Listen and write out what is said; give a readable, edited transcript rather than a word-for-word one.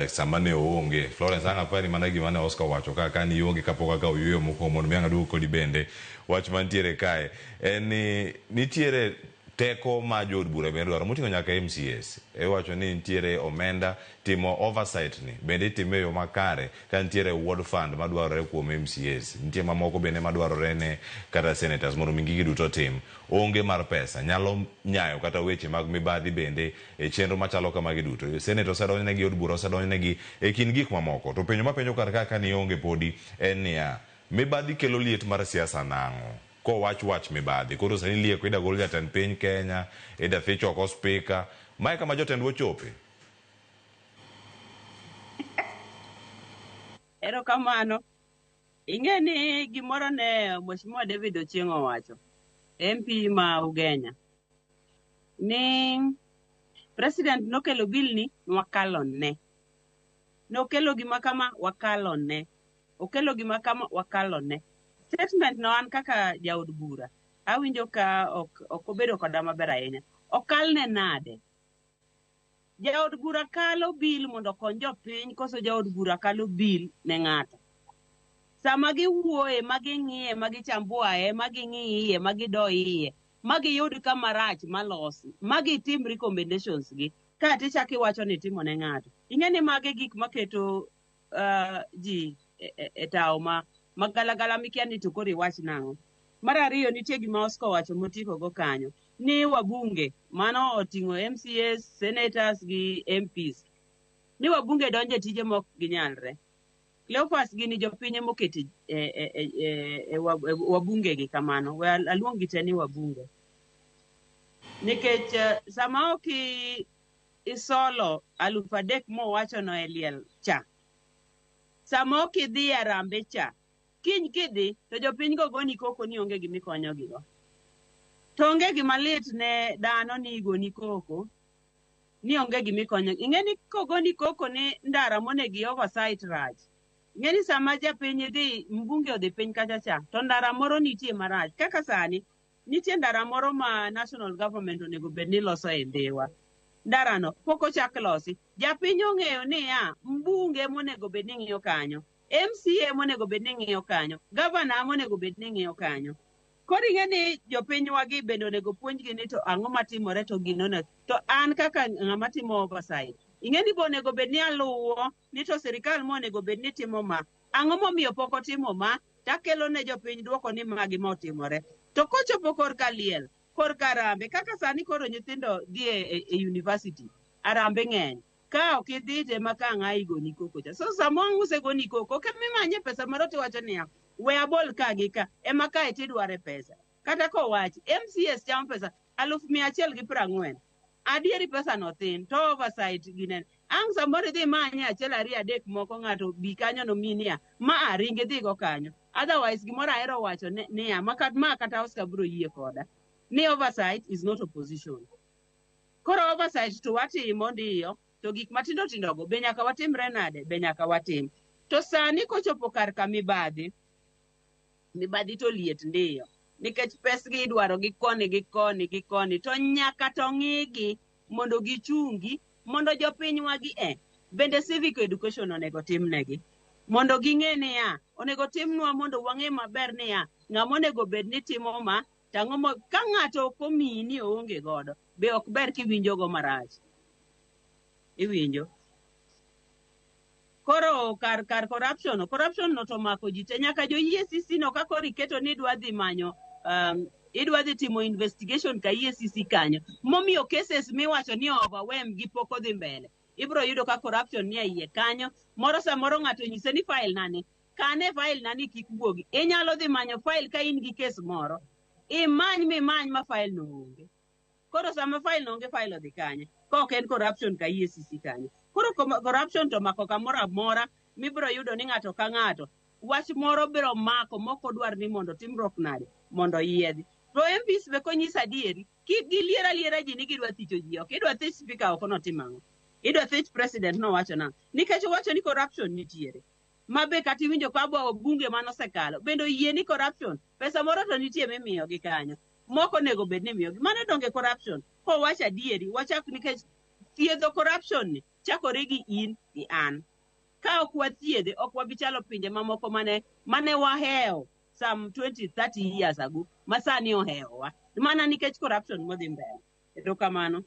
sama ne oonge Florence anga pani mana gima ne Oscar wacho kaka ni onge kapok aka oyueyo moko mondo mi anga duogo kodi bende wach mantiere kae en ni nitiere teko ma jood bura bende dwaro moting'o nyaka MCS wacho ni nitiere omenda timo oversight ni bende itime yo makare ka nitiere ward fund madwarore kuom MCS nitie mamoko bende madwarore ne kata senators mondo mi gigi duto tim onge mar pesa nyalo nyayo kata weche mag mibadhi bende chenro machalo kamagi duto senator osedonjo negi od bura osedonjo negi kin gik mamoko to penjo mapenjo kar kaka ni onge podi en niya mibadhi kelo liet mar siasa nang'o ko wach mibadhi koro sani lieko ida gol jatend piny Kenya ida thich oko speaker mae kama jotend wochope. Erokamano. Ing'e ni gimoro ne Mheshimiwa David Ochieng' owacho MP ma Ugenya ni president nokelo bill ni wakalone. Nokelo gima kama wakalone. Okelo gima kama wakalone. Statement no an kaka jaod bura awinjo ka ok obedo koda maber ahinya. Okalne nade? Jaod bura kalo bill mondo konyo jopiny koso jaod bura kalo bill ne ng'ato. Sama giwuoye maging'iye magichambuaye maging'iye magidoiye magiyud kama rach malosi magitim recommendations gi ka tichaki wacho ni timo ne ng'ato. Ing'e ni mage gik maketo ji etao magalagala mikia ni to kori wach nang'o. Mar ariyo nitie gima Oscar wacho motiko go kanyo ni wabunge mano oting'o MCS, senators gi MPs ni wabunge donje tije mok ginyalre. Cleophas gini jopinye moketi wabunge gi kamano we aluongi te ni wabunge nikech sama oki isolo 3,000 mowacho no eliel cha sama oki dhi arambe cha kiny kidhi to jopiny go goni koko ni onge gimikonyo gigo to onge gimalit ne dhano ni igoni koko ni onge gimikonyo. Ing'e ni kogoni koko ni ndara monegi oversight rach. Ing'e ni sama japiny dhi mbunge odhi piny kacha cha to ndara moro nitie marach kaka sani nitie ndara moro ma national government onego bed ni loso e Dhiwa. Ndara no pok ochak losi. Japiny ong'eyo ni mbunge monego bed ni ng'iyo kanyo, MCA monego bed ni ng'iyo kanyo, governor monego bed ni ng'iyo kanyo. Koro ing'e ni jopiny wagi bende onego puonjgi ni to ang'o matimore to gino ne to an kaka ng'ama timo oversight. Ing'e ni bonego bed ni aluwo ni to sirikal monego bed ni timo ma ang'o momiyo pok otimo ma takelo ne jopiny duoko ni magi motimore. To kochopo korka liel korka arambe kaka sani koro nyithindo dhi e university arambe ng'eny ka ok idhi te maka ng'a igoni koko cha. So sama usegoni koko kemimanye pesa moro tiwacho niya we abol ka gi ka ema kae tidware pesa kata kowachi MCS chamo pesa 140,000 adieri pesa no thin to oversight ginen ang' samoro dhi manye 1 2 3 moko ng'ato bi kanyo no minia ma aringe dhi go kanyo otherwise gimoro ahero wacho niya ma kata Oscar bro yie koda ni oversight is not opposition. Koro oversight to watimo ndiyo to gik matindo tindo go be nyaka watimre nade be nyaka watim. To sani kochopo kar ka mibadhi to liet ndiyo nikech pesgi idwaro gi koni to nyaka to ng'igi mondo gichungi mondo jopinywa gi bende civic education onego timnegi mondo ging'e ni onego timnwa mondo wang'e maber ni ng'ama onego bed ni timo ma tang'o ka ng'ato ok omiyi ni oonge godo be ok ber kiwinjo go marach iwinjo. Koro kar corruption no to mako ji te nyaka jo EACC no ka koro iketo ni idwa dhi manyo idwa dhi timo investigation ka EACC kanyo momiyo cases miwacho ni overwhelm gi pok odhi mbele ibro yudo ka corruption ni iye kanyo moro samoro ng'ato nyise ni file nani kane file nani kik wuogi inyalo dhi manyo file ka in gi case moro imany ma file no onge. Koro sama file no onge file odhi kanye ka ok en corruption ka EACC kanyo. Koro corruption to mako kamoro amora mibro yudo ni ng'ato ka ng'ato wach moro biro mako moko dwar ni mondo timruok nade mondo yiedhi. To MPs be konyis adieri kik giliera ji ni gidwa thicho ji ok idwa thich speaker ok notimang'o idwa thich president no wacho na nikech wacho ni corruption nitiere mabe kata iwinjo ka bunge manosekalo bendo yie ni corruption pesa moro to nitie mimiyo gi kanyo moko nego bed ni miyo gi mano donge corruption ko wacha adieri wachak nikech thiedho corruption ni chakore gi in gi an. Ka ok wathiedhe, ok wabichalo pinje mamoko mane wahewo some 20-30 years ago, masani ohewowa. Mana nikech corruption modhi mbele. Erokamano.